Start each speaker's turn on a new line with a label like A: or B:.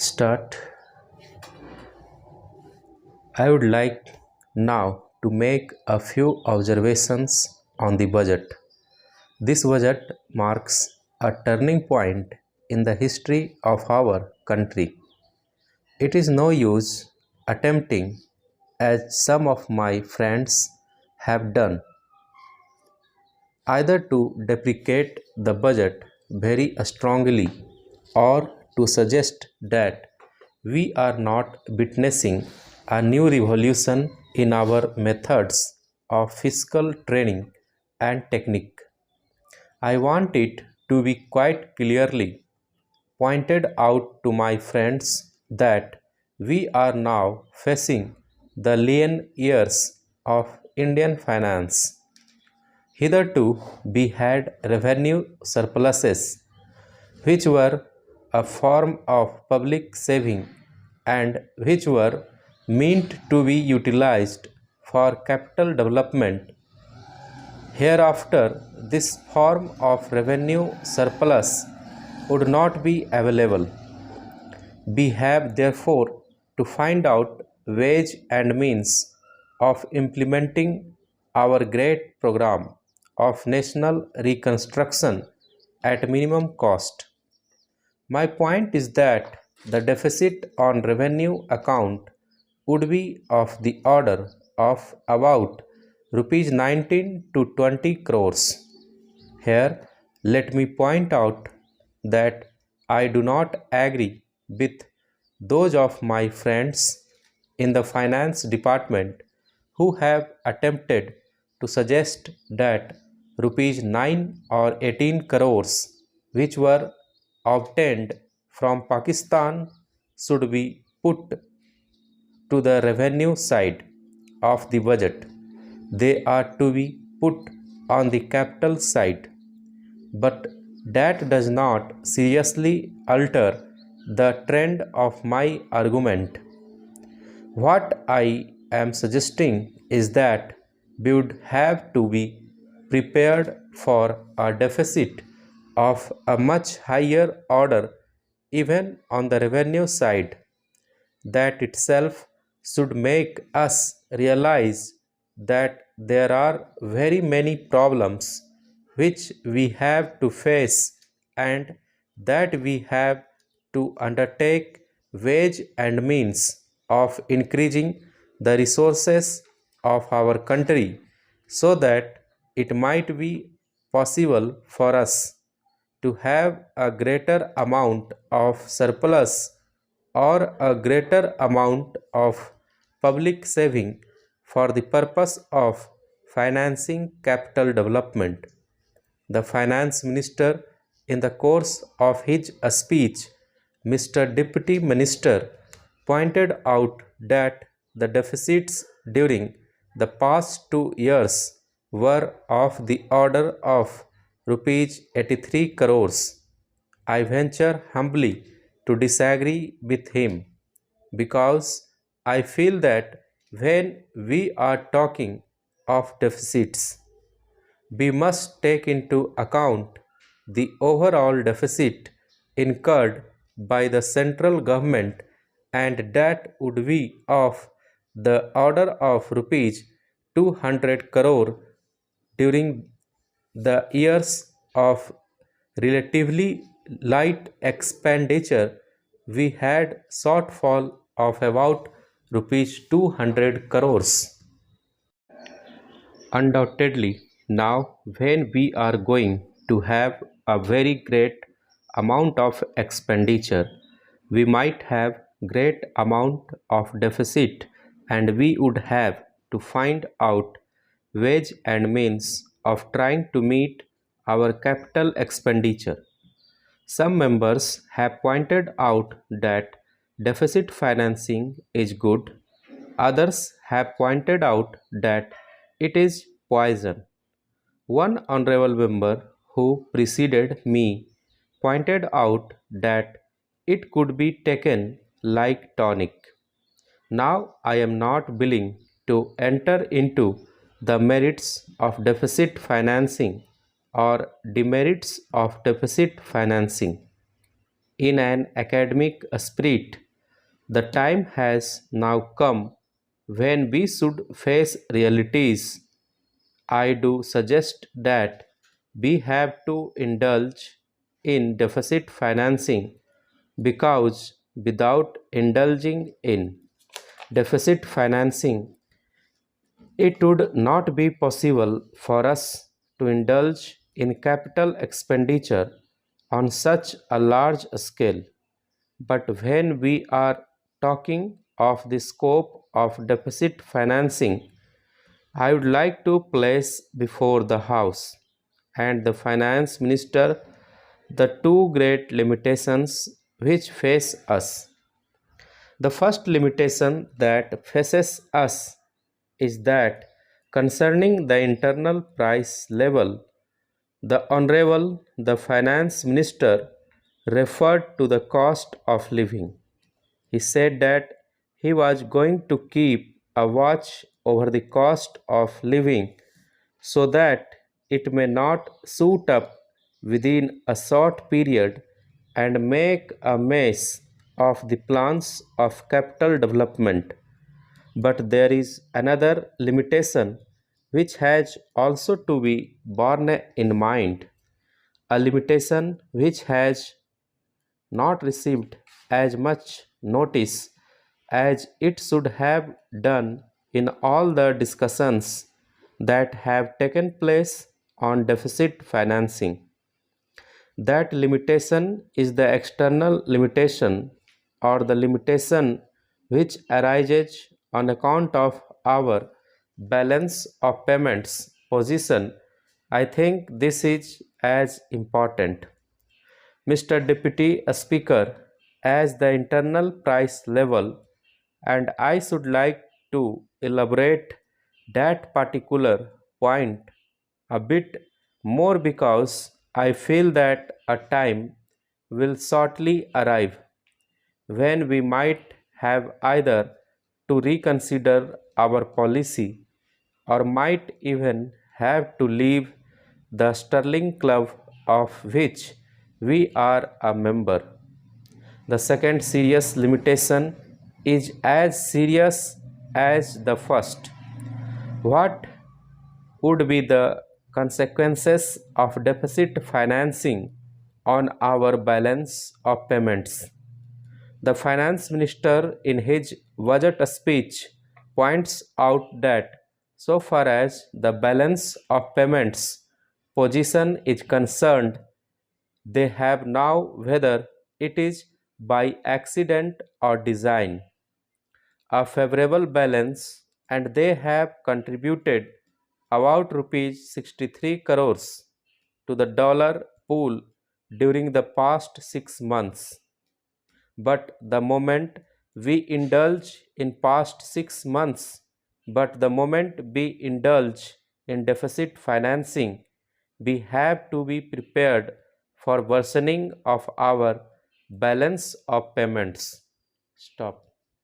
A: Start. I would like now to make a few observations on the budget. This budget marks a turning point in the history of our country. It is no use attempting, as some of my friends have done, either to deprecate the budget very strongly or to suggest that we are not witnessing a new revolution in our methods of fiscal training and technique. I want it to be quite clearly pointed out to my friends that we are now facing the lean years of Indian finance. Hitherto, we had revenue surpluses, which were a form of public saving and which were meant to be utilized for capital development. Hereafter, this form of revenue surplus would not be available. We have therefore to find out ways and means of implementing our great program of national reconstruction at minimum cost. My point is that the deficit on revenue account would be of the order of about rupees 19 to 20 crores. Here, let me point out that I do not agree with those of my friends in the finance department who have attempted to suggest that rupees 9 or 18 crores which were obtained from Pakistan should be put to the revenue side of the budget. They are to be put on the capital side, but that does not seriously alter the trend of my argument. What I am suggesting is that we would have to be prepared for a deficit of a much higher order even on the revenue side. That itself should make us realize that there are very many problems which we have to face and that we have to undertake ways and means of increasing the resources of our country so that it might be possible for us to have a greater amount of surplus or a greater amount of public saving for the purpose of financing capital development. The finance minister, in the course of his speech, Mr. Deputy Minister, pointed out that the deficits during the past 2 years were of the order of rupees 83 crores. I venture humbly to disagree with him because I feel that when we are talking of deficits, we must take into account the overall deficit incurred by the central government, and that would be of the order of rupees 200 crore during the years of relatively light expenditure. We had shortfall of about rupees 200 crores. Undoubtedly, now when we are going to have a very great amount of expenditure, we might have great amount of deficit and we would have to find out ways and means of trying to meet our capital expenditure. Some members have pointed out that deficit financing is good. Others have pointed out that it is poison. One honorable member who preceded me pointed out that it could be taken like tonic. Now I am not willing to enter into the merits of deficit financing or demerits of deficit financing. in an academic spirit. The time has now come when we should face realities. I do suggest that we have to indulge in deficit financing because without indulging in deficit financing, it would not be possible for us to indulge in capital expenditure on such a large scale. But when we are talking of the scope of deficit financing, I would like to place before the House and the Finance Minister the two great limitations which face us. The first limitation that faces us is that concerning the internal price level, the Honorable the Finance Minister referred to the cost of living. He said that he was going to keep a watch over the cost of living so that it may not shoot up within a short period and make a mess of the plans of capital development. But there is another limitation which has also to be borne in mind, a limitation which has not received as much notice as it should have done in all the discussions that have taken place on deficit financing. That limitation is the external limitation or the limitation which arises on account of our balance of payments position. I think this is as important. Mr. Deputy Speaker, as the internal price level, and I should like to elaborate that particular point a bit more because I feel that a time will shortly arrive when we might have either to reconsider our policy or might even have to leave the Sterling Club of which we are a member. The second serious limitation is as serious as the first. What would be the consequences of deficit financing on our balance of payments? The finance minister, in his budget speech, points out that so far as the balance of payments position is concerned, they have now, whether it is by accident or design, a favorable balance, and they have contributed about rupees 63 crores to the dollar pool during the past 6 months. But the moment we indulge in past 6 months, but the moment we indulge in deficit financing, we have to be prepared for worsening of our balance of payments. Stop.